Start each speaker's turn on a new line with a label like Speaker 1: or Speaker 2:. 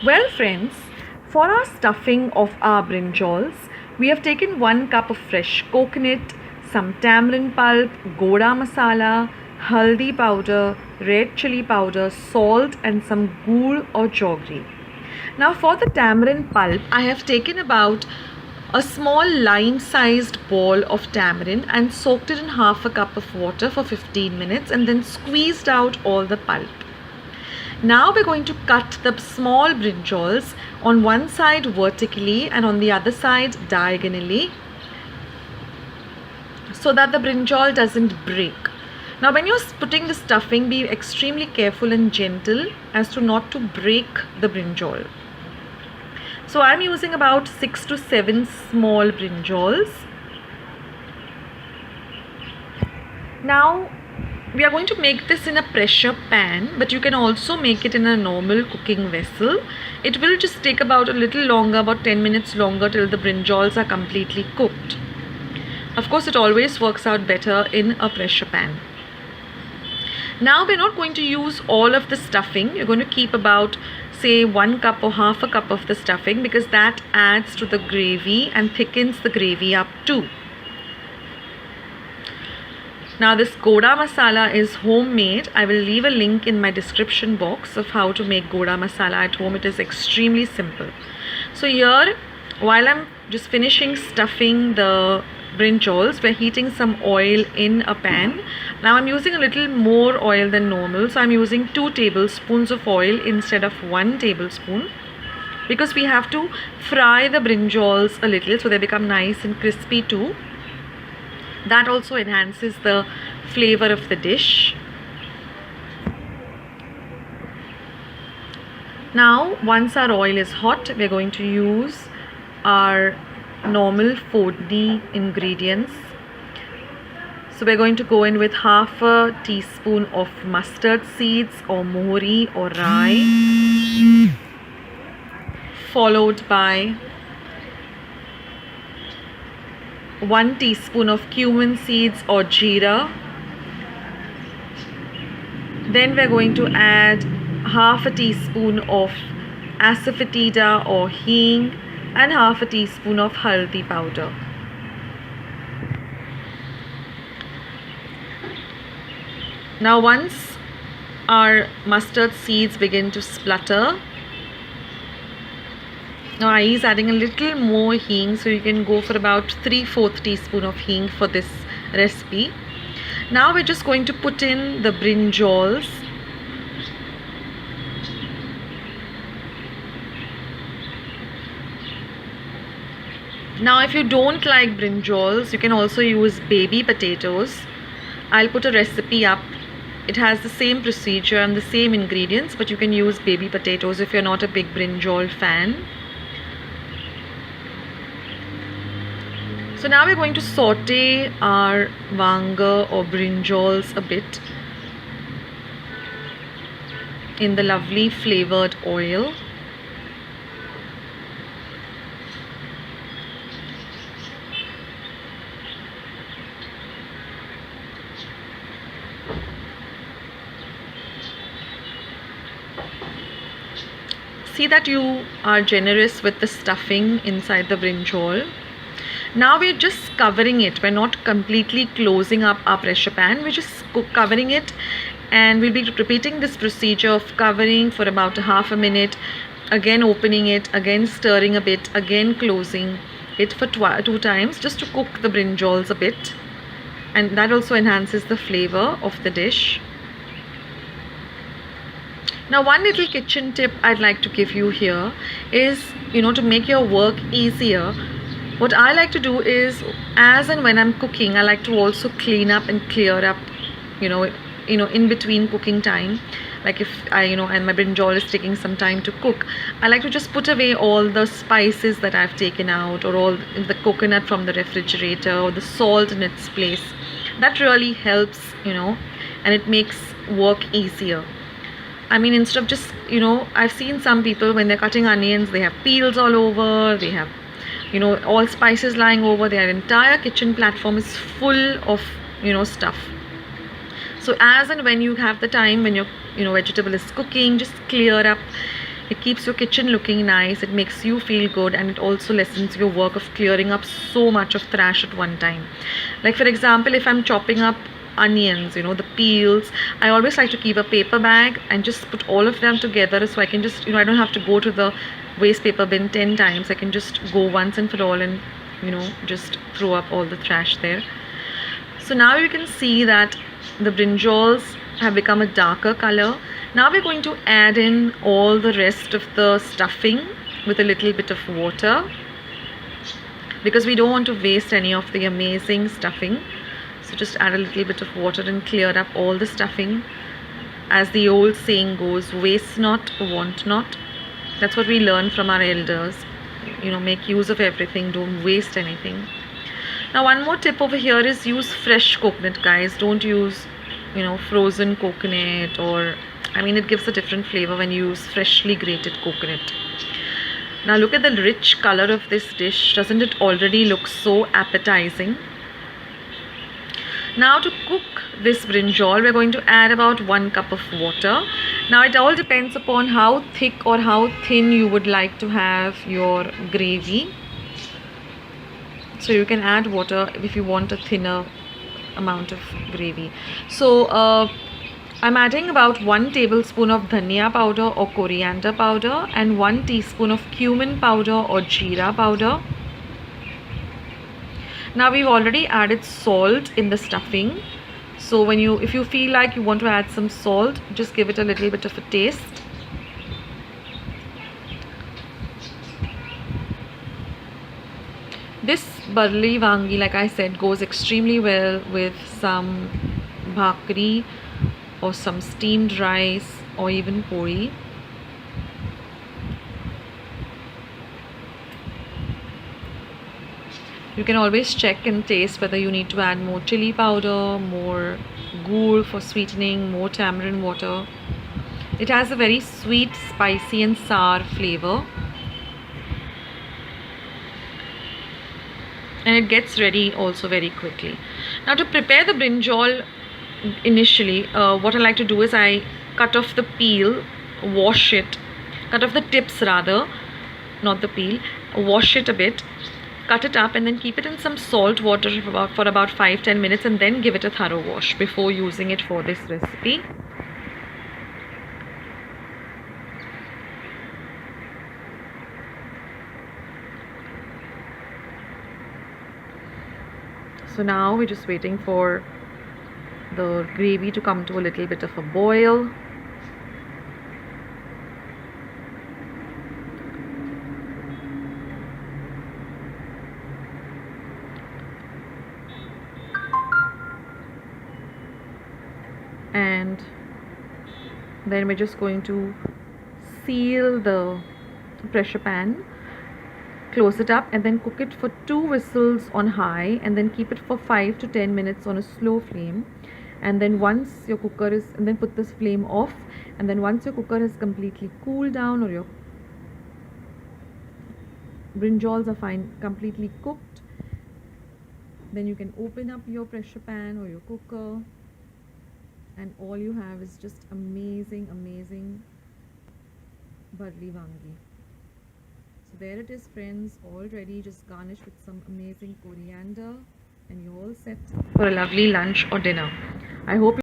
Speaker 1: Well friends, for our stuffing of our brinjals, we have taken 1 cup of fresh coconut, some tamarind pulp, goda masala, haldi powder, red chilli powder, salt and some gur or jaggery. Now for the tamarind pulp, I have taken about a small lime-sized ball of tamarind and soaked it in half a cup of water for 15 minutes and then squeezed out all the pulp. Now we're going to cut the small brinjals on one side vertically and on the other side diagonally so that the brinjal doesn't break. Now when you're putting the stuffing, be extremely careful and gentle as to not to break the brinjal. So I'm using about 6 to 7 small brinjals. Now we are going to make this in a pressure pan, but you can also make it in a normal cooking vessel. It will just take about a little longer, about 10 minutes longer, till the brinjals are completely cooked. Of course, it always works out better in a pressure pan. Now we're not going to use all of the stuffing. You're going to keep about, say, 1 cup or half a cup of the stuffing, because that adds to the gravy and thickens the gravy up too. Now this goda masala is homemade. I will leave a link in my description box of how to make goda masala at home. It is extremely simple. So here, while I'm just finishing stuffing the brinjals, we're heating some oil in a pan. Now I'm using a little more oil than normal. So I'm using 2 tablespoons of oil instead of 1 tablespoon. Because we have to fry the brinjals a little so they become nice and crispy too. That also enhances the flavor of the dish. Now once our oil is hot, we're going to use our normal foodie ingredients. So we're going to go in with half a teaspoon of mustard seeds or mohri or rye, followed by 1 teaspoon of cumin seeds or jeera. Then we're going to add half a teaspoon of asafoetida or hing and half a teaspoon of haldi powder. Now once our mustard seeds begin to splutter, now I is adding a little more hing, so you can go for about 3/4 teaspoon of hing for this recipe. Now we're just going to put in the brinjals. Now if you don't like brinjals, you can also use baby potatoes. I'll put a recipe up. It has the same procedure and the same ingredients, but you can use baby potatoes if you're not a big brinjal fan. So now we're going to saute our vanga or brinjals a bit in the lovely flavored oil. See that you are generous with the stuffing inside the brinjal. Now we're just covering it. We're not completely closing up our pressure pan. We're just covering it, and we'll be repeating this procedure of covering for about half a minute, again opening it, again stirring a bit, again closing it for 2 times, just to cook the brinjals a bit, and that also enhances the flavor of the dish. Now one little kitchen tip I'd like to give you here is, to make your work easier, what I like to do is, as and when I'm cooking, I like to also clean up and clear up, in between cooking time. Like if and my brinjal is taking some time to cook, I like to just put away all the spices that I've taken out, or all the coconut from the refrigerator, or the salt in its place. That really helps, and it makes work easier. I mean, instead of just, I've seen some people when they're cutting onions, they have peels all over, they have all spices lying over. Their entire kitchen platform is full of stuff. So as and when you have the time, when your vegetable is cooking, just clear up It keeps your kitchen looking nice, it makes you feel good, and it also lessens your work of clearing up so much of trash at one time. Like for example, if I'm chopping up onions, the peels, I always like to keep a paper bag and just put all of them together, so I can just, I don't have to go to the waste paper bin 10 times. I can just go once and for all and just throw up all the trash there. So now you can see that the brinjals have become a darker color. Now we're going to add in all the rest of the stuffing with a little bit of water, because we don't want to waste any of the amazing stuffing. So just add a little bit of water and clear up all the stuffing. As the old saying goes, waste not, want not. That's what we learn from our elders. Make use of everything, don't waste anything. Now one more tip over here is use fresh coconut, guys. Don't use frozen coconut, or it gives a different flavor when you use freshly grated coconut. Now look at the rich color of this dish. Doesn't it already look so appetizing? Now to cook this brinjal, we're going to add about 1 cup of water. Now it all depends upon how thick or how thin you would like to have your gravy. So you can add water if you want a thinner amount of gravy. So I'm adding about 1 tablespoon of dhania powder or coriander powder and 1 teaspoon of cumin powder or jeera powder. Now we've already added salt in the stuffing. So if you feel like you want to add some salt, just give it a little bit of a taste. This BHARLI Vangi, like I said, goes extremely well with some bhakri or some steamed rice or even puri. You can always check and taste whether you need to add more chilli powder, more gur for sweetening, more tamarind water. It has a very sweet, spicy and sour flavor. And it gets ready also very quickly. Now to prepare the brinjal, initially what I like to do is I cut off the peel, wash it, cut off the tips rather, not the peel, wash it a bit, cut it up and then keep it in some salt water for about 5-10 minutes and then give it a thorough wash before using it for this recipe. So now we're just waiting for the gravy to come to a little bit of a boil. And then we're just going to seal the pressure pan, close it up and then cook it for 2 whistles on high and then keep it for 5 to 10 minutes on a slow flame. And then once your cooker is, and then put this flame off, and then once your cooker has completely cooled down or your brinjals are completely cooked, then you can open up your pressure pan or your cooker and all you have is just amazing BHARLI Vangi. So there it is, friends, all ready. Just garnish with some amazing coriander and you're all set for a lovely lunch or dinner. I hope